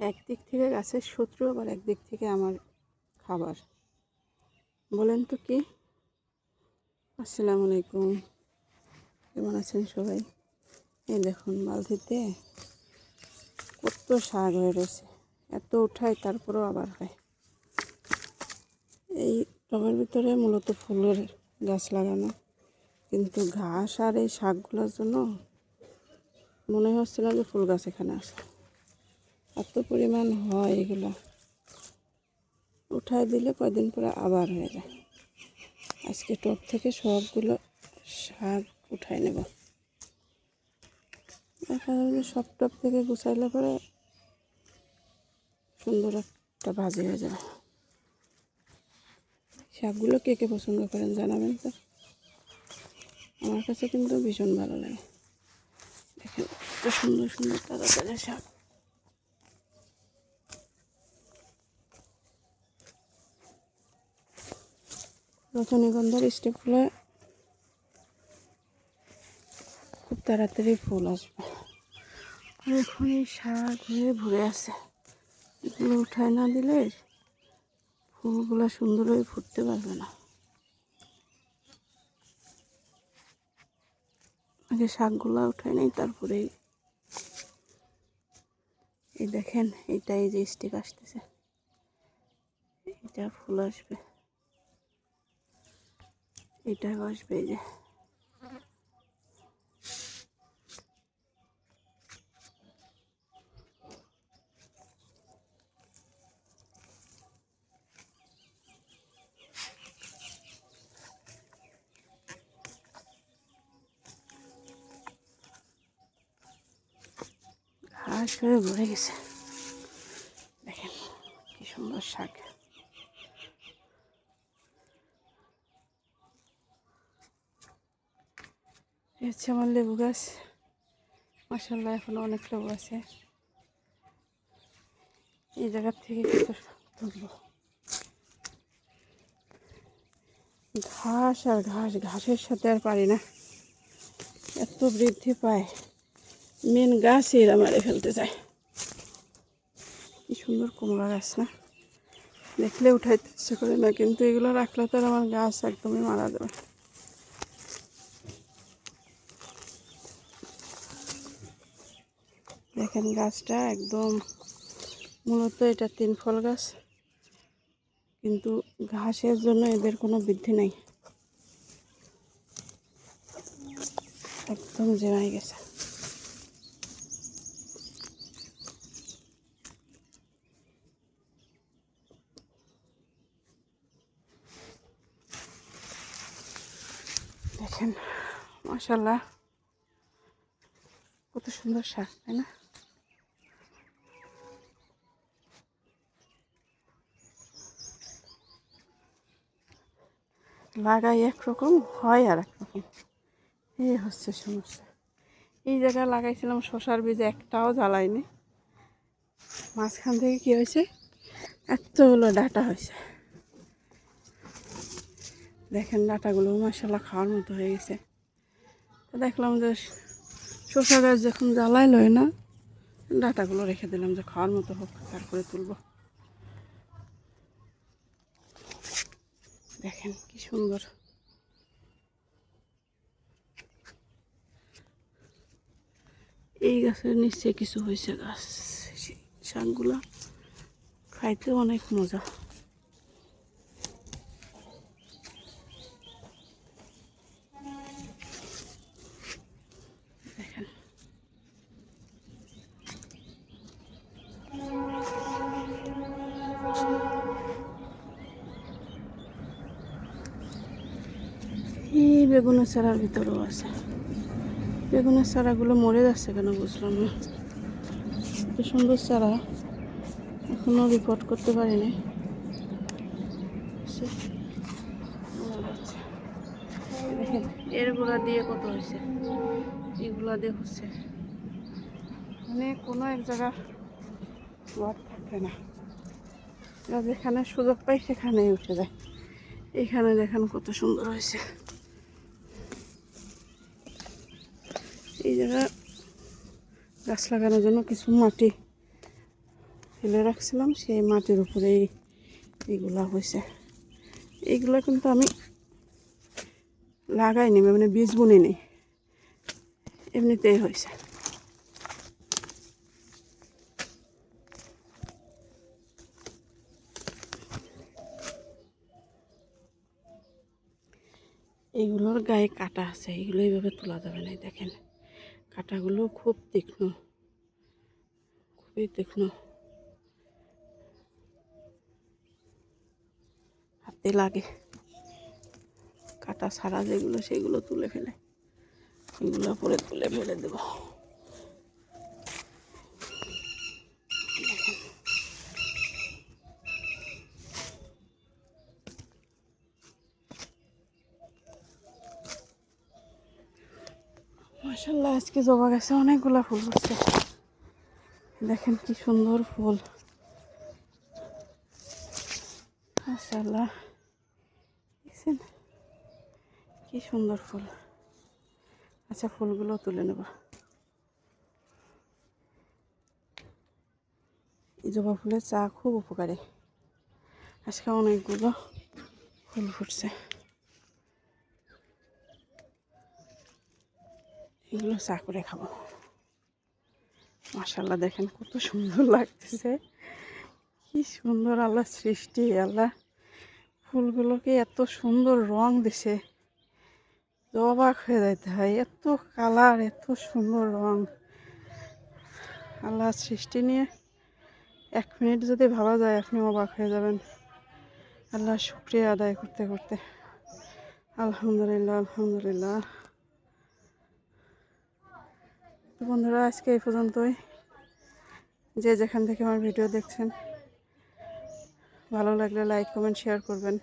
একদিক থেকে গাছের শত্রু, আবার একদিক থেকে আমার খাবার। বলেন তো কি? আসসালামু আলাইকুম, কেমন আছেন সবাই? এই দেখুন বালতিতে কত শাক হয়ে রয়েছে, এত উঠায় তারপরেও আবার হয়। এই টবের ভিতরে মূলত ফুলের গাছ লাগানো, কিন্তু ঘাস আর এই শাকগুলোর জন্য মনে হচ্ছিল যে ফুল গাছ এখানে আসে। এত পরিমাণ হয়, এগুলো উঠায় দিলে কয়দিন পরে আবার হয়ে যায়। আজকে টব থেকে সবগুলো শাক উঠাই নেব। দেখা যাবে যে সব টব থেকে গুছাইলে পরে সুন্দর একটা ভাজি হয়ে যাবে। শাকগুলো কে কে পছন্দ করেন জানাবেন তো। আমার কাছে কিন্তু ভীষণ ভালো লাগে। দেখেন কত সুন্দর সুন্দর তাজা তাজা শাক। রজনীগন্ধার স্টেপগুলো খুব তাড়াতাড়ি ফুল আসবে। এখন এই শাক হয়ে ভরে আছে, এগুলো উঠায় না দিলে ফুলগুলো সুন্দর হয়ে ফুটতে পারবে না। আগে শাকগুলো উঠায় নেই, তারপরেই এই দেখেন এইটা, এই যে স্টিক আসতেছে, এটা ফুল আসবে, এটাও আসবে। এই যে ঘাস হয়ে ভরে গেছে। দেখেন কি সুন্দর শাক। হচ্ছে আমার লেবু গাছ, মাশাআল্লাহ এখনো অনেক লেবু আছে। এই জায়গার থেকে কিছু তুলব। ঘাস আর ঘাস, ঘাসের সাথে আর পারি না, এত বৃদ্ধি পায়, মেন গাছ এরা মারে ফেলতে চায়। কি সুন্দর কুমড়া গাছ না, দেখলে উঠাইতে ইচ্ছে করে না, কিন্তু এগুলো রাখলে তো আমার গাছ একদমই মারা যাবে। দেখেন গাছটা একদম, মূলত এটা 3 ফল গাছ, কিন্তু ঘাসের জন্য এদের কোনো বৃদ্ধি নেই, একদম জেমাই গেছে। দেখেন মাশাআল্লাহ কত সুন্দর শাক, তাই না? লাগাই একরকম হয় আর একরকম, এই হচ্ছে সমস্যা। এই জায়গায় লাগাইছিলাম শসার বীজ, একটাও জ্বালায়নি। মাঝখান থেকে কী হয়েছে, এতগুলো ডাঁটা হয়েছে। দেখেন ডাঁটাগুলো মাশাআল্লাহ খাওয়ার মতো হয়ে গেছে। তো দেখলাম যে শসা গাছ যখন জ্বালাইলই না, ডাঁটাগুলো রেখে দিলাম যে খাওয়ার মতো হোক, তারপরে তুলব। দেখেন কি সুন্দর। এই গাছের নিচে কিছু হয়েছে গাছ, শাকগুলো খাইতে অনেক মজা। দেখেন এই বেগুনের চারার ভিতরেও আছে। বেগুনের চারাগুলো মরে যাচ্ছে কেন বুঝলাম না। এত সুন্দর চারা, এখনো রিপোর্ট করতে পারিনি। দেখেন এর গোড়া দিয়ে কত হয়েছে, এইগুলা দিয়ে হচ্ছে, মানে কোনো এক জায়গা ওয়াট থাকে না, যেখানে সুযোগ পাই সেখানেই উঠে যায়। এখানে দেখেন কত সুন্দর হয়েছে। এই জায়গা গাছ লাগানোর জন্য কিছু মাটি ফেলে রাখছিলাম, সেই মাটির উপরেই এইগুলা হয়েছে। এইগুলা কিন্তু আমি লাগাইনি, মানে বীজ বুনিনি, এমনিতেই হয়েছে। এইগুলোর গায়ে কাটা আছে, এইগুলো এইভাবে তোলা যাবে না। দেখেন কাটাগুলো খুব তীক্ষ্ণ, খুবই তীক্ষ্ণ, হাতে লাগে। কাটা ছাড়া যেগুলো সেগুলো তুলে ফেলে, এগুলো পরে তুলে ফেলে দেব। মাশাআল্লাহ, আজকে জবা গাছে অনেকগুলা ফুল হচ্ছে। দেখেন কি সুন্দর ফুল, মাশাআল্লাহ। দেখছেন কি সুন্দর ফুল। আচ্ছা, ফুলগুলো তুলে নেব। এই জবা ফুলের চা খুব উপকারী। আজকে অনেকগুলো ফুল ফুটছে, এগুলো চা করে খাবো। মাশাআল্লাহ, দেখেন কত সুন্দর লাগতেছে, কি সুন্দর আল্লাহ সৃষ্টি। আল্লাহ ফুলগুলোকে এত সুন্দর রং দিছে, অবাক হয়ে যাইতে হয়। এত কালার, এত সুন্দর রং। আল্লাহ সৃষ্টি নিয়ে 1 মিনিট যদি ভাবা যায়, আপনি অবাক হয়ে যাবেন। আল্লাহ শুকরিয়া আদায় করতে করতে। আলহামদুলিল্লাহ, আলহামদুলিল্লাহ। তো বন্ধুরা, আজকে এই পর্যন্তই। যে যেখান থেকে আমার ভিডিও দেখছেন, ভালো লাগলে লাইক, কমেন্ট, শেয়ার করবেন।